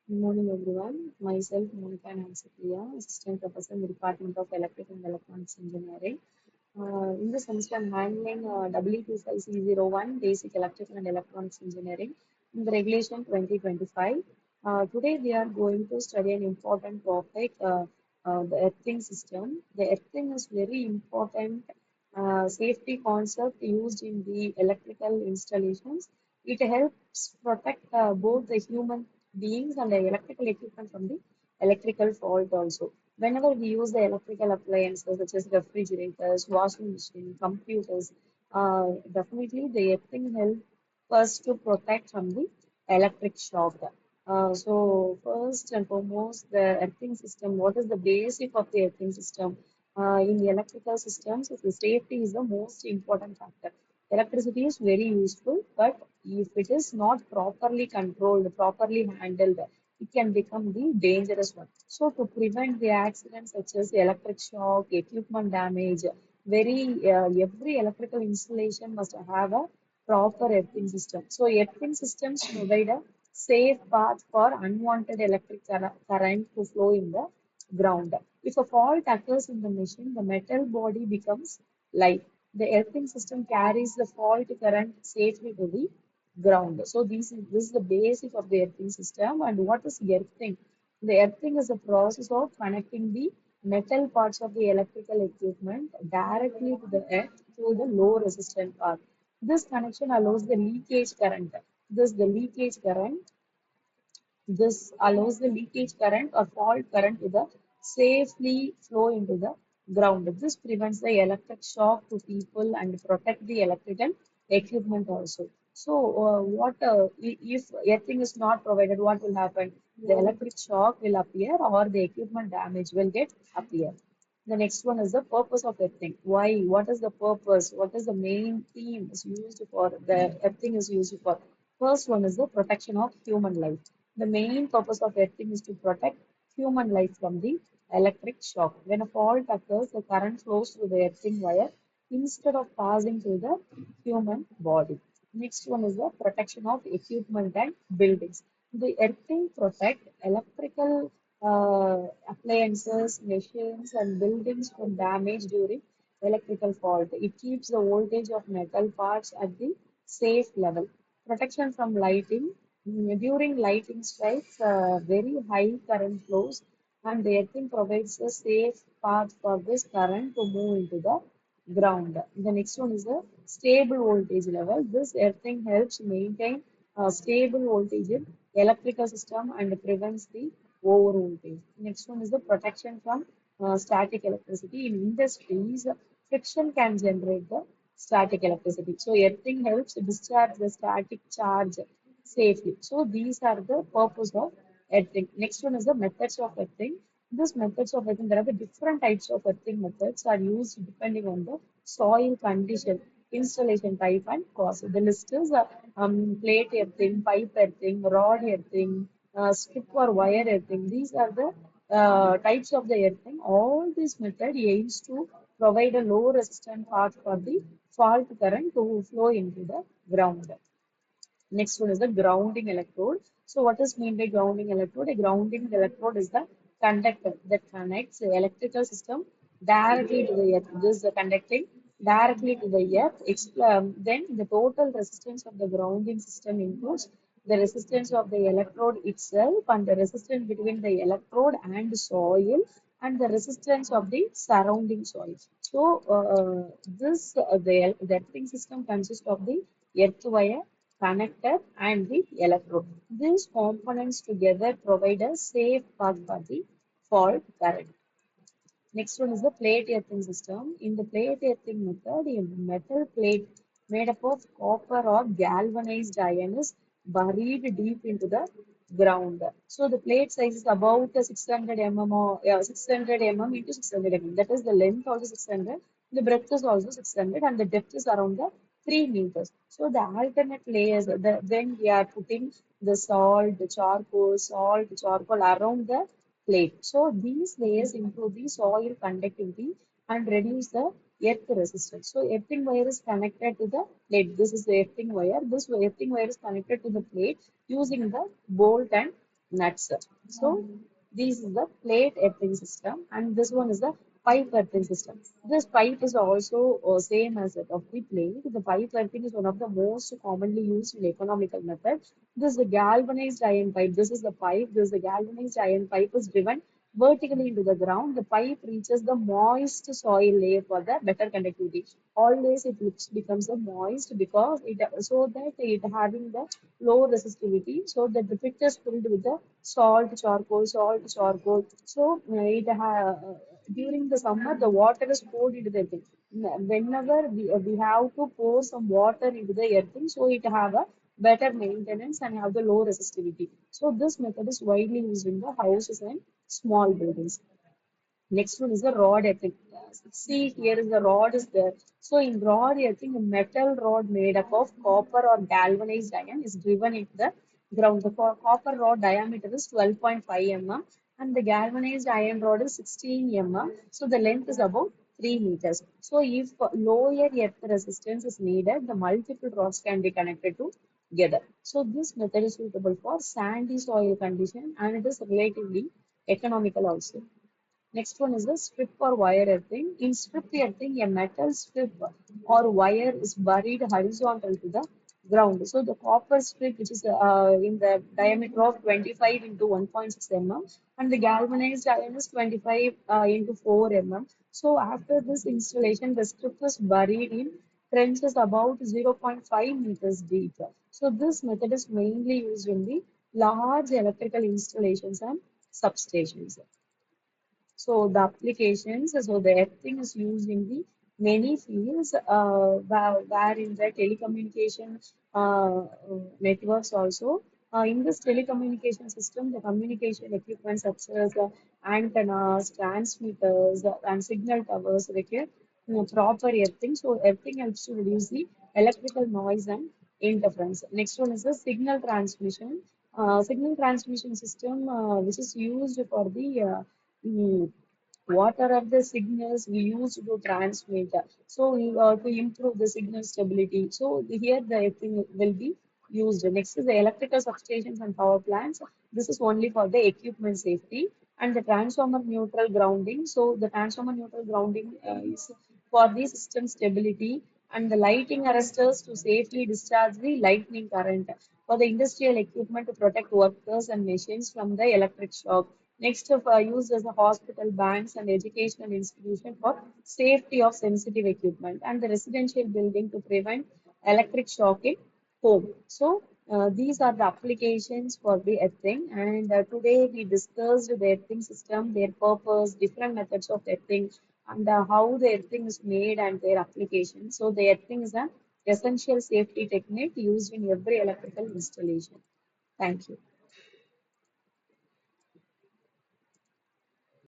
Good morning, everyone. Myself, Monica Nancyclia, Assistant Professor in the Department of Electrical and Electronics Engineering. In this semester, I'm handling EE25001 Basic Electrical and Electronics Engineering in the Regulation 2025. Today, we are going to study an important topic, the earthing system. The earthing is very important safety concept used in the electrical installations. It helps protect both the human beings and the electrical equipment from the electrical fault also. Whenever we use the electrical appliances such as refrigerators, washing machine, computers, definitely the thing helps us to protect from the electric shock. So first and foremost, the earthing system. What is the basic of the earthing system? In the electrical systems, the safety is the most important factor. Electricity is very useful, but if it is not properly controlled, properly handled, it can become the dangerous one. So to prevent the accidents such as electric shock, equipment damage, every electrical installation must have a proper earthing system. So earthing systems provide a safe path for unwanted electric current to flow in the ground. If a fault occurs in the machine, the metal body becomes light. The earthing system carries the fault current safely to the ground. So this is the basic of the earthing system. And what is earthing? The earthing is a process of connecting the metal parts of the electrical equipment directly to the earth through the low resistance path. This connection allows the leakage current. This allows the leakage current or fault current to the safely flow into the ground. This prevents the electric shock to people and protect the electrical equipment also. So, if earthing is not provided, what will happen? The electric shock will appear or the equipment damage will get appear. The next one is the purpose of earthing. Why? What is the purpose? What is the main theme is used for? The earthing is used for. First one is the protection of human life. The main purpose of earthing is to protect human life from the electric shock. When a fault occurs, the current flows through the earthing wire instead of passing through the human body. Next one is the protection of equipment and buildings. The earthing protect electrical appliances, machines, and buildings from damage during electrical fault. It keeps the voltage of metal parts at the safe level. Protection from lighting. During lighting strikes, very high current flows, and the earthing provides a safe path for this current to move into the ground. The next one is the stable voltage level. This earthing helps maintain a stable voltage in electrical system and prevents the over voltage. Next one is the protection from static electricity. In industries, friction can generate the static electricity. So earthing helps discharge the static charge safely. So these are the purpose of earthing. Next one is the methods of earthing. These methods of earthing, there are the different types of earthing methods are used depending on the soil condition, installation type and cost. The list is plate earthing, pipe earthing, rod earthing, strip or wire earthing. These are the types of the earthing. All these method aims to provide a low resistant path for the fault current to flow into the ground. Next one is the grounding electrode. So what is meant by grounding electrode? A grounding electrode is the conductor that connects the electrical system directly to the earth. This is the conducting directly to the earth. Then the total resistance of the grounding system includes the resistance of the electrode itself and the resistance between the electrode and soil and the resistance of the surrounding soil. So the earthing system consists of the earth wire, connector, and the electrode. These components together provide a safe path for the fault current. Next one is the plate earthing system. In the plate earthing method, a metal plate made up of copper or galvanized iron is buried deep into the ground. So the plate size is about 600 mm or 600 mm into 600 mm. That is the length also 600, the breadth is also 600, and the depth is around the 3 meters. So the alternate layers, then we are putting the salt, charcoal around the plate. So these layers improve the soil conductivity and reduce the earth resistance. So earthing wire is connected to the plate. This is the earthing wire. This earthing wire is connected to the plate using the bolt and nuts. So this is the plate earthing system, and this one is the pipe earthing system. This pipe is also same as that of the plate. The pipe earthing is one of the most commonly used in economical method. This is the galvanized iron pipe. This is the pipe. This is the galvanized iron pipe is driven vertically into the ground. The pipe reaches the moist soil layer for the better conductivity. Always it becomes a moist because it so that it having the low resistivity, so that the pit is filled with the salt charcoal. So during the summer the water is poured into the earthing. Whenever we have to pour some water into the earthing, so it have a better maintenance and have the low resistivity. So this method is widely used in the houses and small buildings. Next one is the rod earthing. See, here is the rod is there. So in rod earthing, a metal rod made up of copper or galvanized iron is driven into the ground. The copper rod diameter is 12.5 mm and the galvanized iron rod is 16 mm. So the length is about 3 meters. So if lower earth resistance is needed, the multiple rods can be connected together. So this method is suitable for sandy soil condition and it is relatively economical also. Next one is the strip or wire earthing. In strip earthing, a metal strip or wire is buried horizontal to the ground. So the copper strip, which is in the diameter of 25 into 1.6 mm, and the galvanized iron is 25 into 4 mm. So after this installation, the strip is buried in trenches about 0.5 meters deep. So this method is mainly used in the large electrical installations and substations. So the applications, so the earthing is used in the many fields where in the telecommunication networks also. In this telecommunication system, the communication equipment such as antennas, transmitters, and signal towers require proper earthing. So earthing helps to reduce the electrical noise and interference. Next one is the signal transmission. Signal transmission system, which is used for the mm, what are the signals we use to transmit? So we to improve the signal stability. So here the thing will be used. Next is the electrical substations and power plants. This is only for the equipment safety and the transformer neutral grounding. So the transformer neutral grounding is for the system stability and the lighting arresters to safely discharge the lightning current for the industrial equipment to protect workers and machines from the electric shock. Next, used as a hospital, banks, and educational institution for safety of sensitive equipment, and the residential building to prevent electric shock in home. So, these are the applications for the earthing. And today we discussed the earthing system, their purpose, different methods of earthing, and how the earthing is made and their application. So, the earthing is an essential safety technique used in every electrical installation. Thank you.